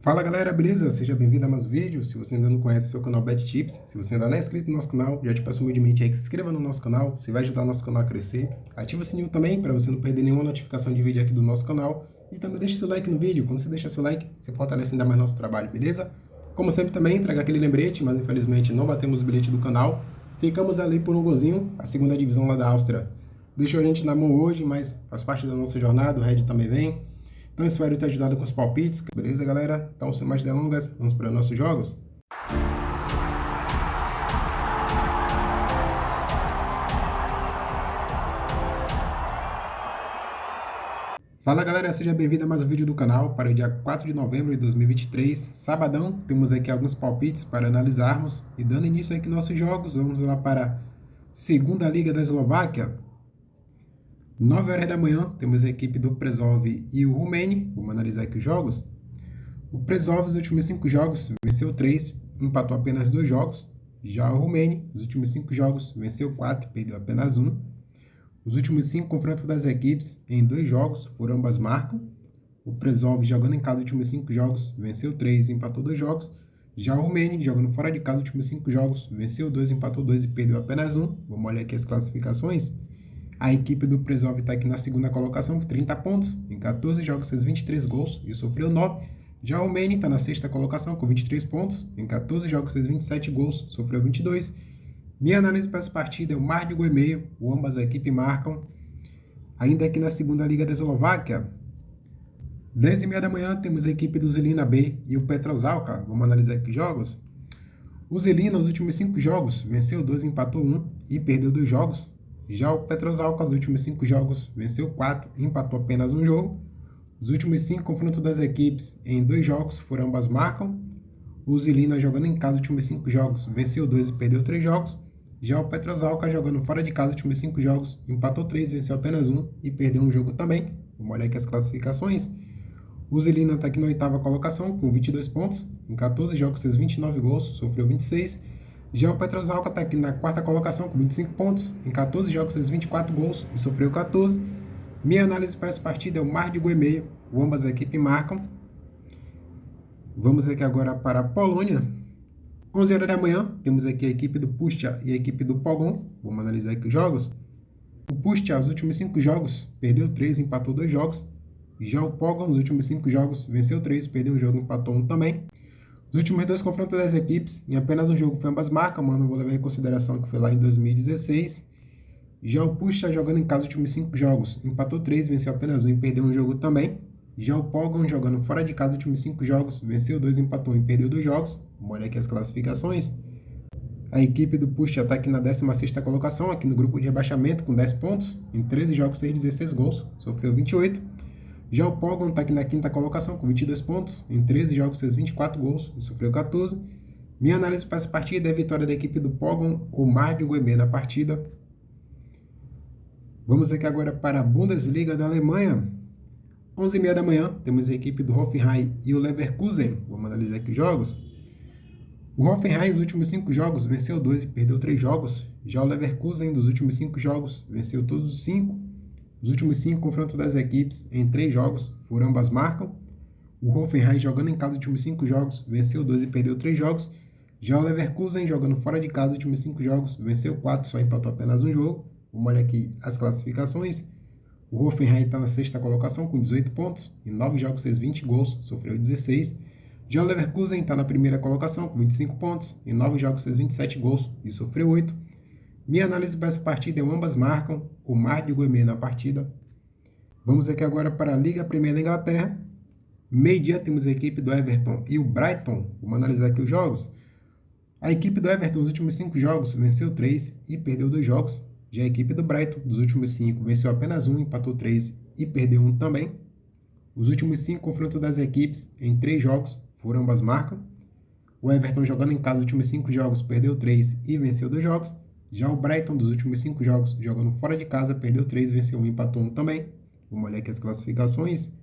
Fala galera, beleza? Seja bem-vindo a mais vídeos. Se você ainda não conhece o seu canal BetTips, se você ainda não é inscrito no nosso canal, já te peço humildemente aí que se inscreva no nosso canal, você vai ajudar o nosso canal a crescer. Ativa o sininho também para você não perder nenhuma notificação de vídeo aqui do nosso canal. E também deixa seu like no vídeo. Quando você deixar seu like, você fortalece ainda mais nosso trabalho, beleza? Como sempre também, traga aquele lembrete, mas infelizmente não batemos o bilhete do canal. Ficamos ali por um golzinho, a segunda divisão lá da Áustria deixou a gente na mão hoje, mas faz parte da nossa jornada, o Red também vem. Então espero ter ajudado com os palpites, beleza galera? Então sem mais delongas, vamos para os nossos jogos. Fala galera, seja bem-vindo a mais um vídeo do canal para o dia 4 de novembro de 2023, sabadão. Temos aqui alguns palpites para analisarmos e dando início aqui aos nossos jogos, vamos lá para a segunda Liga da Eslováquia. 9 horas da manhã, temos a equipe do Prešov e o Rumeni. Vamos analisar aqui os jogos. O Prešov, os últimos 5 jogos, venceu 3, empatou apenas 2 jogos. Já o Rumeni, os últimos 5 jogos, venceu 4, perdeu apenas 1. Os últimos 5 confrontos das equipes, em 2 jogos, foram ambas marcam. O Prešov, jogando em casa os últimos 5 jogos, venceu 3, empatou 2 jogos. Já o Rumeni, jogando fora de casa os últimos 5 jogos, venceu 2, empatou 2 e perdeu apenas 1. Vamos olhar aqui as classificações. A equipe do Prešov está aqui na segunda colocação com 30 pontos, em 14 jogos fez 23 gols e sofreu 9. Já o Rumeni está na sexta colocação com 23 pontos, em 14 jogos fez 27 gols, sofreu 22. Minha análise para essa partida é o mar de gol e meio, ambas as equipes marcam. Ainda aqui na segunda Liga da Eslováquia, 10h30 da manhã temos a equipe do Žilina B e o Petrožalka. Vamos analisar aqui os jogos. O Žilina, nos últimos 5 jogos, venceu 2, empatou 1 e perdeu 2 jogos. Já o Petrožalka, os últimos 5 jogos, venceu 4 e empatou apenas 1 jogo. Os últimos 5 confrontos das equipes em 2 jogos foram ambas marcam. O Žilina, jogando em casa os últimos 5 jogos, venceu 2 e perdeu 3 jogos. Já o Petrožalka, jogando fora de casa os últimos 5 jogos, empatou 3, venceu apenas 1 e perdeu 1 jogo também. Vamos olhar aqui as classificações. O Žilina está aqui na 8ª colocação com 22 pontos. Em 14 jogos fez 29 gols, sofreu 26. Já o Petrožalka está aqui na 4ª colocação com 25 pontos. Em 14 jogos fez 24 gols e sofreu 14. Minha análise para essa partida é o mar de gol e meio. Ambas as equipes marcam. Vamos aqui agora para a Polônia. 11 horas da manhã, temos aqui a equipe do Puszcza e a equipe do Pogoń. Vamos analisar aqui os jogos. O Puszcza, os últimos 5 jogos, perdeu 3, empatou 2 jogos. Já o Pogoń, os últimos 5 jogos, venceu 3, perdeu 1 jogo, empatou 1 também. Os últimos 2 confrontos das equipes, em apenas um jogo foi ambas marcas, mas não vou levar em consideração que foi lá em 2016. Já o Puszcza, jogando em casa os últimos 5 jogos, empatou 3, venceu apenas 1 e perdeu 1 jogo também. Já o Pogoń, jogando fora de casa os últimos 5 jogos, venceu 2, empatou 1 e perdeu 2 jogos. Vamos olhar aqui as classificações. A equipe do Puszcza está aqui na 16ª colocação, aqui no grupo de rebaixamento, com 10 pontos. Em 13 jogos fez 16 gols, sofreu 28. Já o Pogoń está aqui na 5ª colocação com 22 pontos, em 13 jogos fez 24 gols e sofreu 14. Minha análise para essa partida é a vitória da equipe do Pogoń, o mar de gol e meio na partida. Vamos aqui agora para a Bundesliga da Alemanha. 11h30 da manhã, temos a equipe do Hoffenheim e o Leverkusen. Vamos analisar aqui os jogos. O Hoffenheim, nos últimos 5 jogos, venceu 2 e perdeu 3 jogos. Já o Leverkusen, dos últimos 5 jogos, venceu todos os 5. Os últimos 5 confrontos das equipes em 3 jogos foram ambas marcam. O Hoffenheim, jogando em casa os últimos 5 jogos, venceu 2 e perdeu 3 jogos. Já o Leverkusen, jogando fora de casa os últimos 5 jogos, venceu 4, só empatou apenas 1 jogo. Vamos olhar aqui as classificações. O Hoffenheim está na 6ª colocação com 18 pontos. Em 9 jogos fez 20 gols, sofreu 16. Já o Leverkusen está na 1ª colocação com 25 pontos. Em 9 jogos fez 27 gols e sofreu 8. Minha análise para essa partida é ambas marcam, o mar de gol e meio na partida. Vamos aqui agora para a Liga Premier da Inglaterra. Meio-dia temos a equipe do Everton e o Brighton. Vamos analisar aqui os jogos. A equipe do Everton, nos últimos 5 jogos, venceu 3 e perdeu 2 jogos. Já a equipe do Brighton, dos últimos 5, venceu apenas 1, empatou 3 e perdeu 1 também. Os últimos 5 confrontos das equipes em 3 jogos foram ambas marcam. O Everton, jogando em casa os últimos 5 jogos, perdeu 3 e venceu 2 jogos. Já o Brighton, dos últimos 5 jogos, jogando fora de casa, perdeu 3, venceu 1 e empatou 1 também. Vamos olhar aqui as classificações.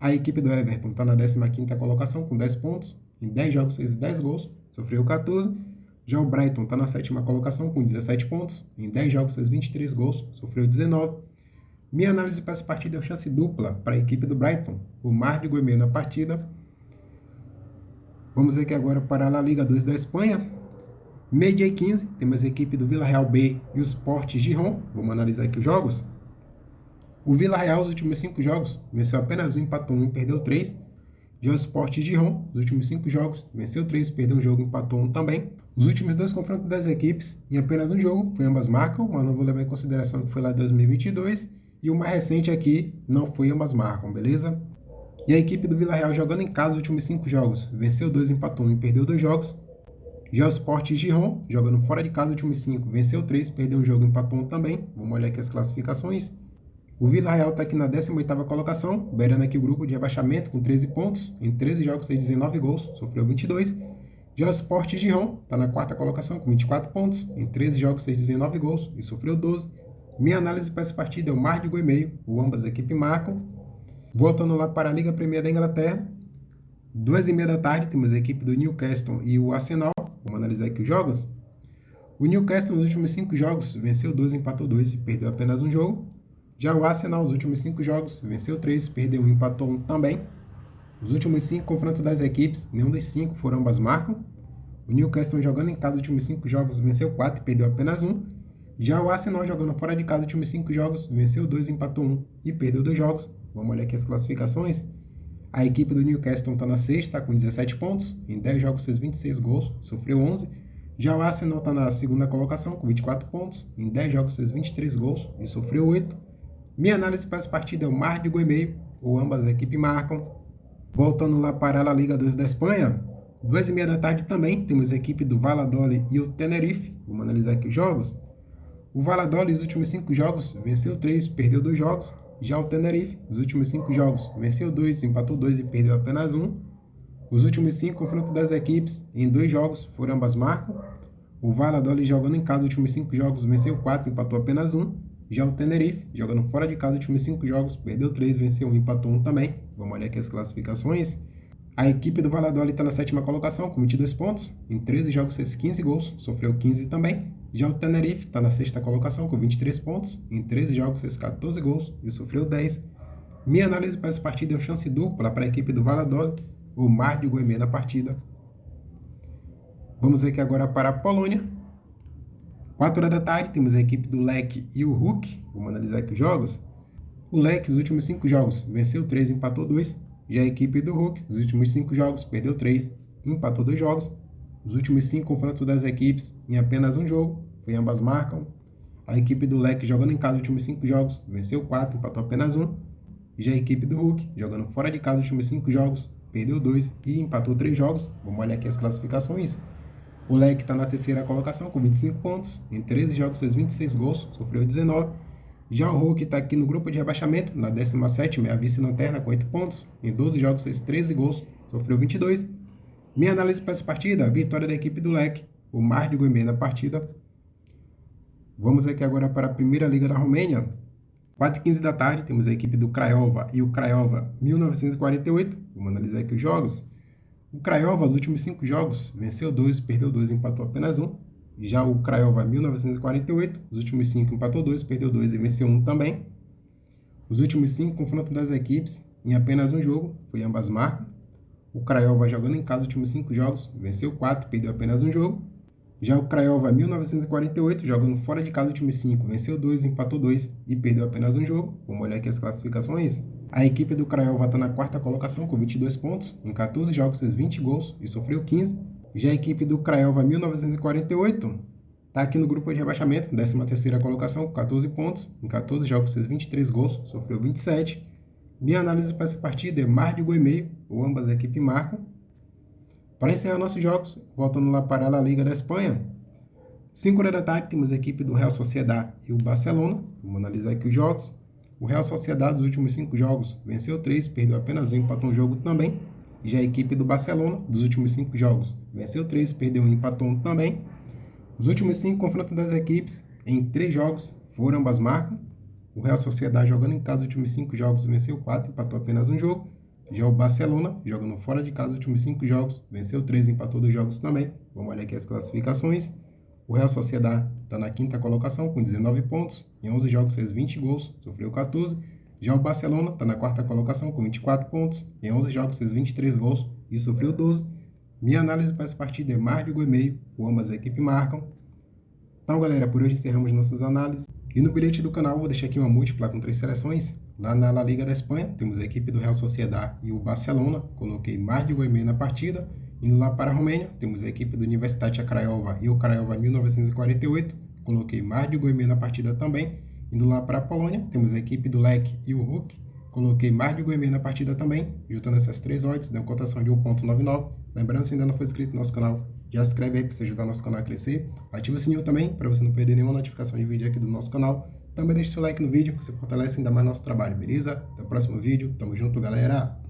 A equipe do Everton está na 15ª colocação com 10 pontos. Em 10 jogos fez 10 gols, sofreu 14. Já o Brighton está na 7ª colocação com 17 pontos. Em 10 jogos fez 23 gols, sofreu 19. Minha análise para essa partida é chance dupla para a equipe do Brighton. O mar de gol e meio na partida. Vamos aqui agora para a La Liga 2 da Espanha. Meio-dia e 15, temos a equipe do Villarreal B e o Sport Gijón. Vamos analisar aqui os jogos. O Villarreal, os últimos 5 jogos, venceu apenas um, empatou 1 e perdeu 3. Já o Sport Gijón, os últimos 5 jogos, venceu 3, perdeu um jogo, empatou 1 também. Os últimos 2 confrontos das equipes, em apenas um jogo, foi ambas marcam, mas não vou levar em consideração que foi lá em 2022. E o mais recente aqui, não foi ambas marcam, beleza? E a equipe do Villarreal jogando em casa os últimos 5 jogos, venceu 2, empatou 1 e perdeu 2 jogos. Já o Sport Gijón, jogando fora de casa os últimos 5, venceu 3, perdeu um jogo, empatou 1 também. Vamos olhar aqui as classificações. O Villarreal está aqui na 18ª colocação, beirando aqui o grupo de rebaixamento com 13 pontos. Em 13 jogos fez 19 gols, sofreu 22. Já o Sport Gijón está na 4ª colocação com 24 pontos. Em 13 jogos fez 19 gols e sofreu 12. Minha análise para essa partida é o mar de gol e meio, ou ambas equipes marcam. Voltando lá para a Liga Premier da Inglaterra, 2h30 da tarde, temos a equipe do Newcastle e o Arsenal. Vamos analisar aqui os jogos. O Newcastle nos últimos 5 jogos venceu 2, empatou 2 e perdeu apenas um jogo. Já o Arsenal, nos últimos 5 jogos, venceu 3, perdeu 1, empatou 1 também. Os últimos 5 confrontos das equipes, nenhum dos 5 foram ambas marcam. O Newcastle jogando em casa nos últimos 5 jogos, venceu 4 e perdeu apenas 1. Já o Arsenal jogando fora de casa nos últimos 5 jogos, venceu 2, empatou 1 e perdeu 2 jogos. Vamos olhar aqui as classificações. A equipe do Newcastle está na 6ª, com 17 pontos. Em 10 jogos fez 26 gols, sofreu 11. Já o Arsenal está na 2ª colocação, com 24 pontos. Em 10 jogos fez 23 gols e sofreu 8. Minha análise para essa partida é o mar de gol e meio, ou ambas as equipes marcam. Voltando lá para a La Liga 2 da Espanha, 2h30 da tarde também, temos a equipe do Valladolid e o Tenerife. Vamos analisar aqui os jogos. O Valladolid, nos últimos 5 jogos, venceu 3, perdeu 2 jogos. Já o Tenerife, nos últimos 5 jogos, venceu 2, empatou 2 e perdeu apenas 1. Os últimos 5 confrontos das equipes, em 2 jogos, foram ambas marcam. O Valladolid jogando em casa, nos últimos 5 jogos, venceu 4, empatou apenas 1. Já o Tenerife, jogando fora de casa nos últimos 5 jogos, perdeu 3, venceu 1, empatou 1 também. Vamos olhar aqui as classificações. A equipe do Valladolid está na 7ª colocação, com 22 pontos. Em 13 jogos fez 15 gols, sofreu 15 também. Já o Tenerife está na 6ª colocação, com 23 pontos. Em 13 jogos fez 14 gols e sofreu 10. Minha análise para essa partida é uma chance dupla para a equipe do Valladolid, o mar de gol e meio na partida. Vamos aqui agora para a Polônia. 4h da tarde, temos a equipe do Lech e o Hulk. Vamos analisar aqui os jogos. O Lech, nos últimos 5 jogos, venceu 3, empatou 2. Já a equipe do Hulk, nos últimos 5 jogos, perdeu 3, empatou 2 jogos. Os últimos 5 confrontos das equipes, em apenas um jogo, foi ambas marcam. A equipe do Lech, jogando em casa nos últimos 5 jogos, venceu 4, empatou apenas 1. Já a equipe do Hulk, jogando fora de casa nos últimos 5 jogos, perdeu 2 e empatou 3 jogos. Vamos olhar aqui as classificações. O Lech está na 3ª colocação com 25 pontos. Em 13 jogos fez 26 gols, sofreu 19. Já o Hulk está aqui no grupo de rebaixamento, na 17ª, a vice-lanterna com 8 pontos. Em 12 jogos fez 13 gols, sofreu 22. Minha análise para essa partida, a vitória da equipe do Lech, o mar de gol e meio na partida. Vamos aqui agora para a Primeira Liga da Romênia. 4h15 da tarde, temos a equipe do Craiova e o Craiova 1948. Vamos analisar aqui os jogos. O Craiova, nos últimos 5 jogos, venceu 2, perdeu 2, empatou apenas 1. Já o Craiova 1948, os últimos 5 empatou 2, perdeu 2 e venceu 1 também. Os últimos 5 confrontos das equipes, em apenas um jogo, foi ambas marcam. O Craiova jogando em casa os últimos 5 jogos, venceu 4, perdeu apenas um jogo. Já o Craiova 1948, jogando fora de casa os últimos 5, venceu 2, empatou 2 e perdeu apenas um jogo. Vamos olhar aqui as classificações. A equipe do Craiova está na 4ª colocação com 22 pontos. Em 14 jogos fez 20 gols e sofreu 15. Já a equipe do Craiova 1948 está aqui no grupo de rebaixamento, 13ª colocação com 14 pontos. Em 14 jogos fez 23 gols, sofreu 27. Minha análise para essa partida é mar de gol e meio, ou ambas as equipes marcam. Para encerrar nossos jogos, voltando lá para a La Liga da Espanha, 5h da tarde temos a equipe do Real Sociedad e o Barcelona. Vamos analisar aqui os jogos. O Real Sociedad, nos últimos 5 jogos, venceu 3, perdeu apenas 1, empatou um jogo também. Já a equipe do Barcelona, dos últimos 5 jogos, venceu 3, perdeu 1, empatou 1 também. Os últimos 5 confrontos das equipes, em 3 jogos, foram ambas marcam. O Real Sociedad, jogando em casa os últimos 5 jogos, venceu 4, empatou apenas um jogo. Já o Barcelona, jogando fora de casa os últimos 5 jogos, venceu 3, empatou 2 jogos também. Vamos olhar aqui as classificações. O Real Sociedad está na 5ª colocação com 19 pontos. Em 11 jogos fez 20 gols, sofreu 14. Já o Barcelona está na 4ª colocação com 24 pontos. Em 11 jogos fez 23 gols e sofreu 12. Minha análise para essa partida é mais de 1,5 gol, ambas as equipes marcam. Então, galera, por hoje encerramos nossas análises. E no bilhete do canal, vou deixar aqui uma múltipla com 3 seleções. Lá na La Liga da Espanha, temos a equipe do Real Sociedad e o Barcelona. Coloquei mais de 1,5 na partida. Indo lá para a Romênia, temos a equipe do Universitatea Craiova e o Craiova 1948. Coloquei mais de 1,5 na partida também. Indo lá para a Polônia, temos a equipe do Lech e o Hulk. Coloquei mais de 1,5 na partida também. Juntando essas 3 odds, deu cotação de 1,99. Lembrando, se ainda não for inscrito no nosso canal, já se inscreve aí para você ajudar nosso canal a crescer. Ativa o sininho também para você não perder nenhuma notificação de vídeo aqui do nosso canal. Também deixe seu like no vídeo, que você fortalece ainda mais nosso trabalho, beleza? Até o próximo vídeo. Tamo junto, galera!